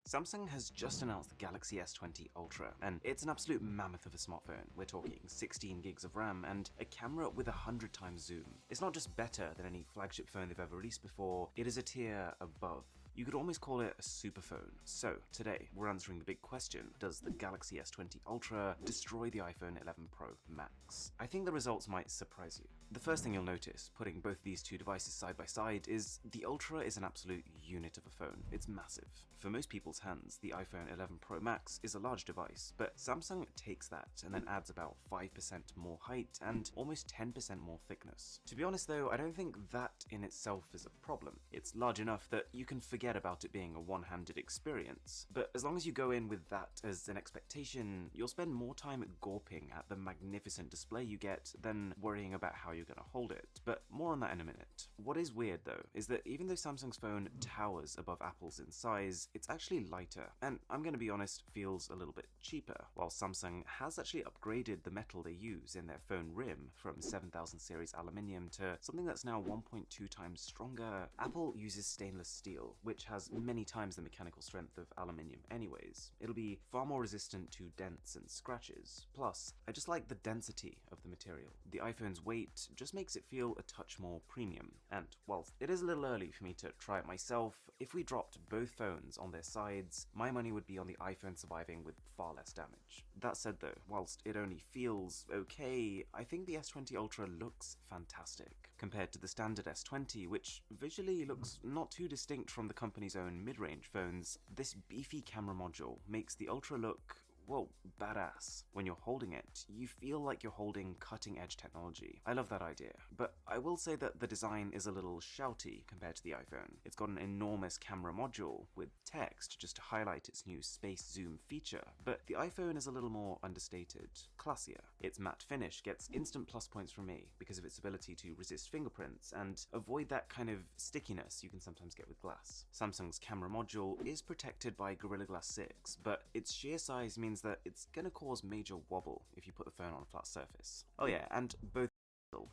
Samsung has just announced the Galaxy S20 Ultra, and it's an absolute mammoth of a smartphone. We're talking 16 gigs of RAM and a camera with 100 times zoom. It's not just better than any flagship phone they've ever released before, it is a tier above. You could almost call it a superphone. So, today, we're answering the big question: does the Galaxy S20 Ultra destroy the iPhone 11 Pro Max? I think the results might surprise you. The first thing you'll notice, putting both these two devices side by side, is the Ultra is an absolute unit of a phone. It's massive. For most people's hands, the iPhone 11 Pro Max is a large device, but Samsung takes that and then adds about 5% more height and almost 10% more thickness. To be honest though, I don't think that in itself is a problem. It's large enough that you can forget about it being a one-handed experience, but as long as you go in with that as an expectation, you'll spend more time gawping at the magnificent display you get than worrying about how you're gonna hold it. But more on that in a minute. What is weird though, is that even though Samsung's phone towers above Apple's in size, it's actually lighter, and I'm gonna be honest, feels a little bit cheaper. While Samsung has actually upgraded the metal they use in their phone rim from 7000 series aluminium to something that's now 1.2 times stronger, Apple uses stainless steel, which has many times the mechanical strength of aluminium anyways. It'll be far more resistant to dents and scratches. Plus, I just like the density of the material. The iPhone's weight just makes it feel a touch more premium. And whilst it is a little early for me to try it myself, if we dropped both phones on their sides, my money would be on the iPhone surviving with far less damage. That said though, whilst it only feels okay, I think the S20 Ultra looks fantastic compared to the standard S20, which visually looks not too distinct from the company's own mid-range phones. This beefy camera module makes the Ultra look, well, badass. When you're holding it, you feel like you're holding cutting-edge technology. I love that idea, but I will say that the design is a little shouty compared to the iPhone. It's got an enormous camera module with text just to highlight its new space zoom feature, but the iPhone is a little more understated, classier. Its matte finish gets instant plus points from me because of its ability to resist fingerprints and avoid that kind of stickiness you can sometimes get with glass. Samsung's camera module is protected by Gorilla Glass 6, but its sheer size means that it's gonna cause major wobble if you put the phone on a flat surface. Oh yeah, and both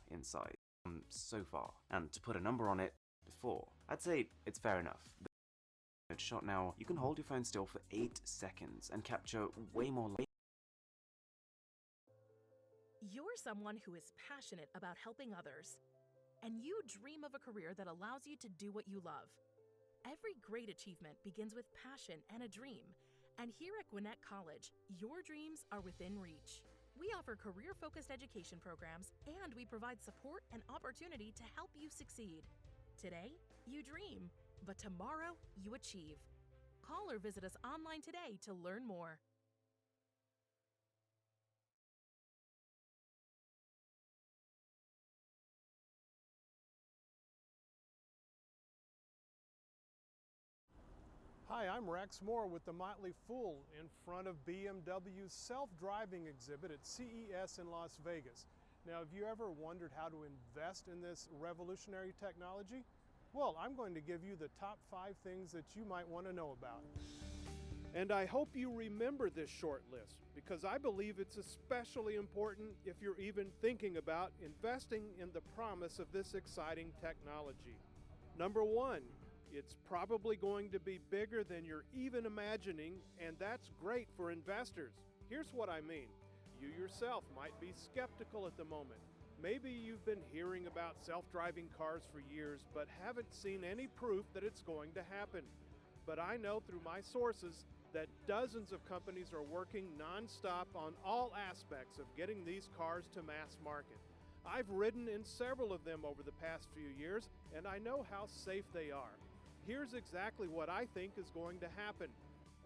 inside so far. And to put a number on it, before, I'd say it's fair enough. The shot now, you can hold your phone still for 8 seconds and capture way more light. You're someone who is passionate about helping others, and you dream of a career that allows you to do what you love. Every great achievement begins with passion and a dream. And here at Gwinnett College, your dreams are within reach. We offer career-focused education programs, and we provide support and opportunity to help you succeed. Today, you dream, but tomorrow, you achieve. Call or visit us online today to learn more. Hi, I'm Rex Moore with the Motley Fool in front of BMW's self-driving exhibit at CES in Las Vegas. Now, have you ever wondered how to invest in this revolutionary technology? Well, I'm going to give you the top 5 things that you might want to know about. And I hope you remember this short list because I believe it's especially important if you're even thinking about investing in the promise of this exciting technology. Number 1, it's probably going to be bigger than you're even imagining, and that's great for investors. Here's what I mean. You yourself might be skeptical at the moment. Maybe you've been hearing about self-driving cars for years, but haven't seen any proof that it's going to happen. But I know through my sources that dozens of companies are working non-stop on all aspects of getting these cars to mass market. I've ridden in several of them over the past few years, and I know how safe they are. Here's exactly what I think is going to happen.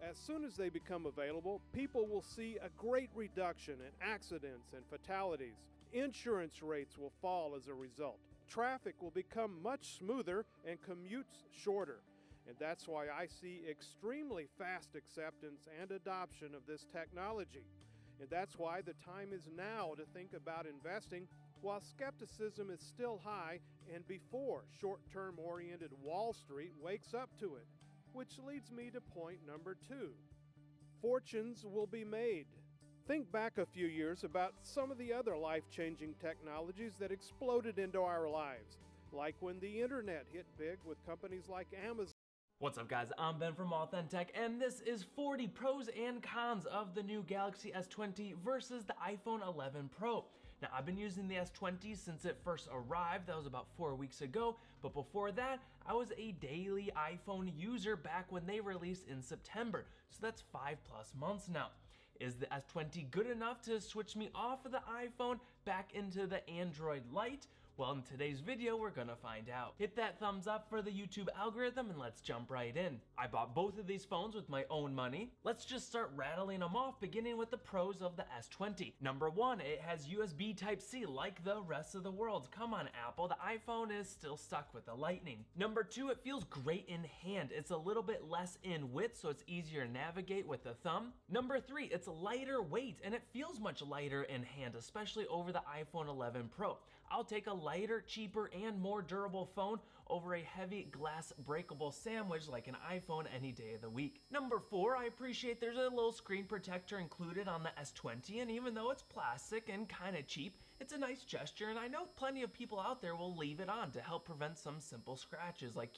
As soon as they become available, people will see a great reduction in accidents and fatalities. Insurance rates will fall as a result. Traffic will become much smoother and commutes shorter. And that's why I see extremely fast acceptance and adoption of this technology. And that's why the time is now to think about investing while skepticism is still high and before short-term oriented Wall Street wakes up to it. Which leads me to point number 2. Fortunes will be made. Think back a few years about some of the other life-changing technologies that exploded into our lives, like when the internet hit big with companies like Amazon. What's up guys, I'm Ben from Authentic, and this is 40 pros and cons of the new Galaxy S20 versus the iPhone 11 Pro. Now I've been using the S20 since it first arrived, that was about 4 weeks ago, but before that I was a daily iPhone user back when they released in September, so that's 5+ months now. Is the S20 good enough to switch me off of the iPhone back into the Android Lite? Well, in today's video, we're gonna find out. Hit that thumbs up for the YouTube algorithm and let's jump right in. I bought both of these phones with my own money. Let's just start rattling them off, beginning with the pros of the S20. Number one, it has USB Type-C like the rest of the world. Come on, Apple, the iPhone is still stuck with the Lightning. Number two, it feels great in hand. It's a little bit less in width, so it's easier to navigate with the thumb. Number three, it's lighter weight, and it feels much lighter in hand, especially over the iPhone 11 Pro. I'll take a lighter, cheaper, and more durable phone over a heavy glass breakable sandwich like an iPhone any day of the week. Number four, I appreciate there's a little screen protector included on the S20, and even though it's plastic and kind of cheap, it's a nice gesture, and I know plenty of people out there will leave it on to help prevent some simple scratches like